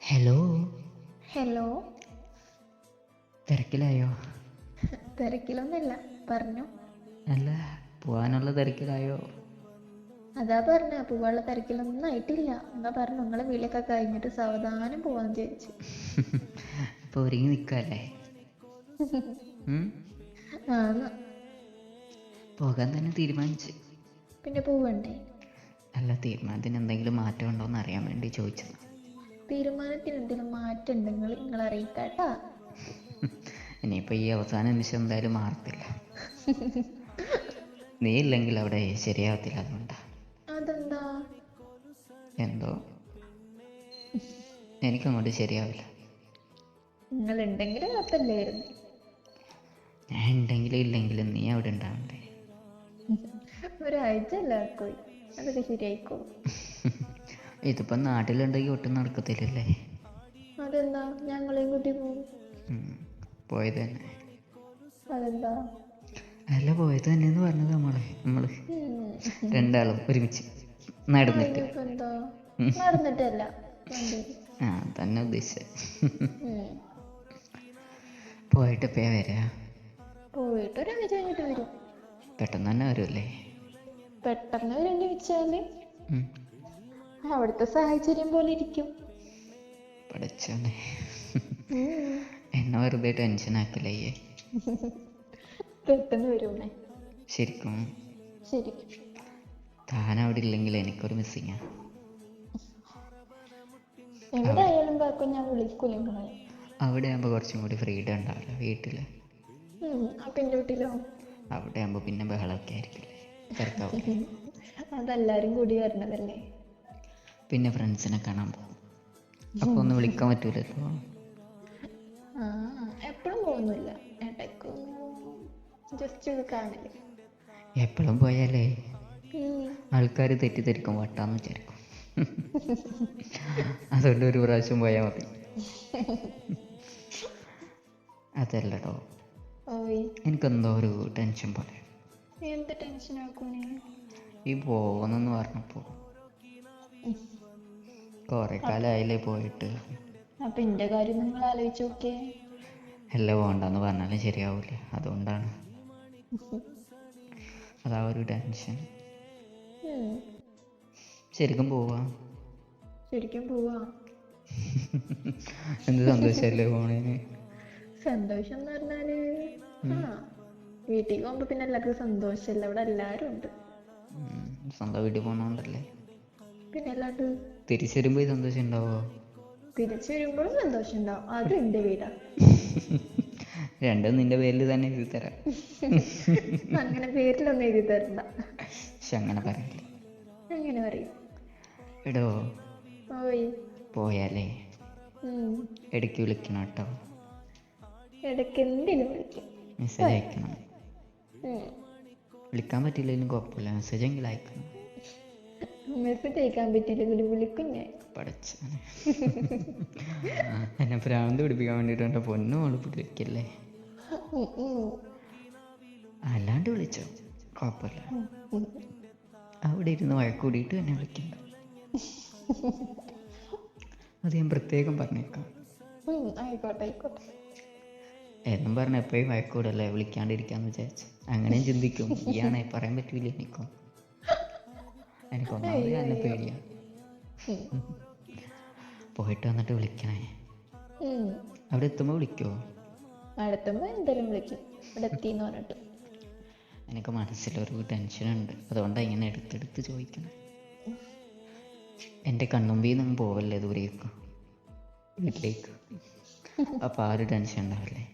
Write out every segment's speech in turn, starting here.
Hello. Hello. തിരക്കിലായോ? തിരക്കിലൊന്നുമില്ല, പറഞ്ഞു. അല്ല, പോവാനുള്ള തിരക്കിലായോ? അതാ പറഞ്ഞ പോവാനുള്ള തിരക്കിലൊന്നും ആയിട്ടില്ല. എന്താ പറഞ്ഞു, നിങ്ങളെ വിളിയൊക്കെ കഴിഞ്ഞിട്ട് സാവധാനം പോവാന്ന് വിചാരിച്ചു. ഇപ്പൊ ഒരുങ്ങി നിൽക്കല്ലേ? ആന്ന്. പോകാൻ തന്നെ തീരുമാനിച്ച്. പിന്നെ പോവണ്ടേ? അല്ല, തീരുമാനത്തിന് എന്തെങ്കിലും മാറ്റം ഉണ്ടോന്ന് അറിയാൻ വേണ്ടി ചോദിച്ചത്. തീരുമാനത്തിന് എന്തെങ്കിലും മാറ്റം ഉണ്ടെങ്കിൽ നിങ്ങൾ അറിയിക്കാട്ടാ. ഇനിയിപ്പോ ഈ അവസാന നിമിഷം എന്തായാലും മാറത്തില്ല. നീ ഇല്ലെങ്കിൽ അവിടെ ശരിയാവത്തില്ല. അതുകൊണ്ടാ. അതെന്താ? എന്തോ എനിക്കങ്ങോട്ട് ശരിയാവില്ല. നിങ്ങൾ ഉണ്ടെങ്കിലും കുഴപ്പമില്ലായിരുന്നു. ഞാൻ ഉണ്ടെങ്കിലും ഇല്ലെങ്കിലും നീ അവിടെ ഉണ്ടാവണ്ടേ? ഒരാഴ്ച എല്ലാവർക്കും അതൊക്കെ ശരിയായിക്കോളും. ഇതിപ്പോ നാട്ടിലുണ്ടെങ്കിൽ ഒട്ടും നടക്കത്തില്ലല്ലേ? അതെന്താ? ഞങ്ങളെയും കൂട്ടി പോകും. പോയത് തന്നെ. അതെന്താ? അല്ല, പോയത് തന്നെയെന്ന് പറഞ്ഞത് നമ്മള് രണ്ടാളും ഒരുമിച്ച് നടന്നിട്ട്. എന്താ നടന്നിട്ടല്ല, ആ തന്നെ ഉദ്ദേശിച്ചത്. പോയിട്ട് എപ്പോഴാ വരാ? പോയിട്ട് ഒരാഴ്ച കഴിഞ്ഞിട്ട് വരും. പെട്ടെന്ന് തന്നെ വരുമല്ലേ? പെട്ടെന്ന് വരേണ്ടി വെച്ചാല് അവിടുത്തെ സാഹചര്യം പോലെ ഇരിക്കും. പഠിച്ചോനെ, എന്നെ വെറുതെ ടെൻഷൻ ആക്കില്ലേ? പെട്ടെന്ന് വരുമേ. ശരിക്കും ശരിക്കും താൻ അവിടെ ഇല്ലെങ്കിൽ എനിക്കൊരു മിസ്സിങ്ങാ. എവിടെ ആയാലും കാക്കും ഞാൻ വിളിക്കൂല നിങ്ങളെ. അവിടെ ആകുമ്പോൾ കുറച്ചും കൂടി ഫ്രീഡം ഉണ്ടാവില്ല വീട്ടില്. അപ്പൊ എൻ്റെ വീട്ടിലോ? അവിടെ ആകുമ്പോൾ പിന്നെ ബഹളമൊക്കെ ആയിരിക്കില്ലേ, തിരക്കാവില്ലേ? അതെല്ലാരും കൂടി വരണതല്ലേ. പിന്നെ ഫ്രണ്ട്സിനെ കാണാൻ പോകും. അപ്പോൾ ഒന്ന് വിളിക്കാൻ പറ്റൂലല്ലോ. എപ്പോഴും പോകുന്നില്ല, ഇടയ്ക്ക് ജസ്റ്റ് ഇത് കാണില്ല. എപ്പോഴും പോയാലേ ആൾക്കാർ തെറ്റിദ്ധരിക്കും, വട്ടാന്ന് വിചാരിക്കും. അതുകൊണ്ട് ഒരു പ്രാവശ്യം പോയാൽ മതി. അതല്ലടോ, എനിക്കെന്തോ ഒരു ടെൻഷൻ പോലെ. എന്ത് ടെൻഷൻ ആക്കണേ? ഈ പോകുന്നെന്ന് പറഞ്ഞപ്പോ കുറെ കാലമായില്ലേ പോയിട്ട്. അപ്പൊ എന്റെ കാര്യം നിങ്ങൾ ആലോചിച്ച് നോക്കിയേ. അല്ല, പോണ്ടെന്ന് പറഞ്ഞാലും ശരിയാവൂല. അതുകൊണ്ടാണ് അതാ ഒരു ടെൻഷൻ. ശരിക്കും പോവാ? ശരിക്കും പോവാ. എന്ത് സന്തോഷല്ലേ പോണേന്? സന്തോഷം എന്ന് പറഞ്ഞാല് വീട്ടിൽ പോകുമ്പോ പിന്നെ എല്ലാവർക്കും സന്തോഷമല്ല. ഇവിടെ എല്ലാരും ഉണ്ട്. സ്വന്തം വീട്ടിൽ പോണോണ്ടല്ലേ? പിന്നെ അല്ലാണ്ട് തിരിച്ചു വരുമ്പോ സന്തോഷം ഉണ്ടാവോ? തിരിച്ചു വരുമ്പോഴും സന്തോഷം ഉണ്ടാവും. അത് എന്റെ വീടാ. രണ്ടും നിന്റെ പേരിൽ തന്നെ എഴുതി തരാം. അങ്ങനെ പേരിലൊന്നും എഴുതി തരണ്ട. പക്ഷെ അങ്ങനെ പറയില്ല. അങ്ങനെ പറയും. എടോ, പോയാലേ ഇടയ്ക്ക് വിളിക്കണം കേട്ടോ. ഇടയ്ക്ക് എന്തിനും വിളിക്കും. മെസ്സേജ് അയക്കണം. വിളിക്കാൻ പറ്റില്ലെങ്കിലും കുഴപ്പമില്ല, മെസ്സേജ് എങ്കിലും അയക്കണം. മെസ്സേജ് അയക്കാൻ പറ്റില്ലെങ്കിലും വിളിക്കും ഞാൻ. പഠിച്ചാണ് എന്നെ ഭ്രാന്ത് പിടിപ്പിക്കാൻ വേണ്ടിയിട്ട് പൊന്നു മോള് വിളിക്കല്ലേ. അല്ലാണ്ട് വിളിച്ചോ, കുഴപ്പമില്ല. അവിടെ ഇരുന്ന് വഴക്കൂടിയിട്ട് എന്നെ വിളിക്കണ്ട. അത് ഞാൻ പ്രത്യേകം പറഞ്ഞേക്കാം. ആയിക്കോട്ടെ ആയിക്കോട്ടെ എന്നും പറഞ്ഞ എപ്പോഴും വഴക്കൂടല്ലേ, വിളിക്കാണ്ടിരിക്കാന്ന് വിചാരിച്ചു. അങ്ങനെയും ചിന്തിക്കും. ഈയാണെ പറയാൻ പറ്റൂല. എനിക്കൊന്നാമത് എന്നെ പേടിയാ. പോയിട്ട് വന്നിട്ട് വിളിക്കണേ. അവിടെ എത്തുമ്പോൾ വിളിക്കുമോ? അവിടെ എത്തുമ്പോൾ എന്തായാലും വിളിക്കും. ഇവിടെ എത്തിന്ന് പറഞ്ഞിട്ട്. എനിക്ക് മനസ്സിലൊരു ടെൻഷനുണ്ട്, അതുകൊണ്ടാണ് ഇങ്ങനെ എടുത്തെടുത്ത് ചോദിക്കണം. എൻ്റെ കണ്ണുമ്പിൽ നിന്ന് പോവല്ലേ ദൂരേക്ക്, വീട്ടിലേക്ക്. അപ്പം ആ ഒരു ടെൻഷൻ ഉണ്ടാവില്ലേ?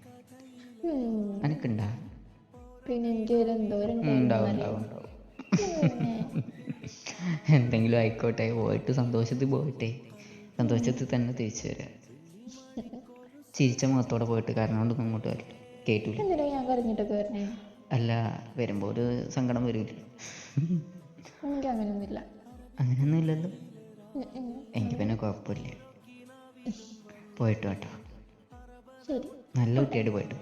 എനിക്കുണ്ടാ? പിന്നെ എനിക്ക് ഉണ്ടാവും. എന്തെങ്കിലും ആയിക്കോട്ടെ, പോയിട്ട് സന്തോഷത്തിൽ പോയിട്ടേ സന്തോഷത്തിൽ തന്നെ തിരിച്ചു വരാം. ചിരിച്ച മുഖത്തോടെ പോയിട്ട് കാരണം കൊണ്ടൊന്നും ഇങ്ങോട്ട് വരില്ല, കേട്ടൂല. ഞാൻ കരഞ്ഞിട്ടൊക്കെ വരണേ? അല്ല, വരുമ്പോൾ ഒരു സങ്കടം വരൂല. എനിക്ക് അങ്ങനെയൊന്നുമില്ല. അങ്ങനെയൊന്നും ഇല്ലല്ലോ. എനിക്ക് പിന്നെ കുഴപ്പമില്ല. പോയിട്ട് കേട്ടോ. ശരി, നല്ല കുട്ടിയായിട്ട് പോയിട്ട്.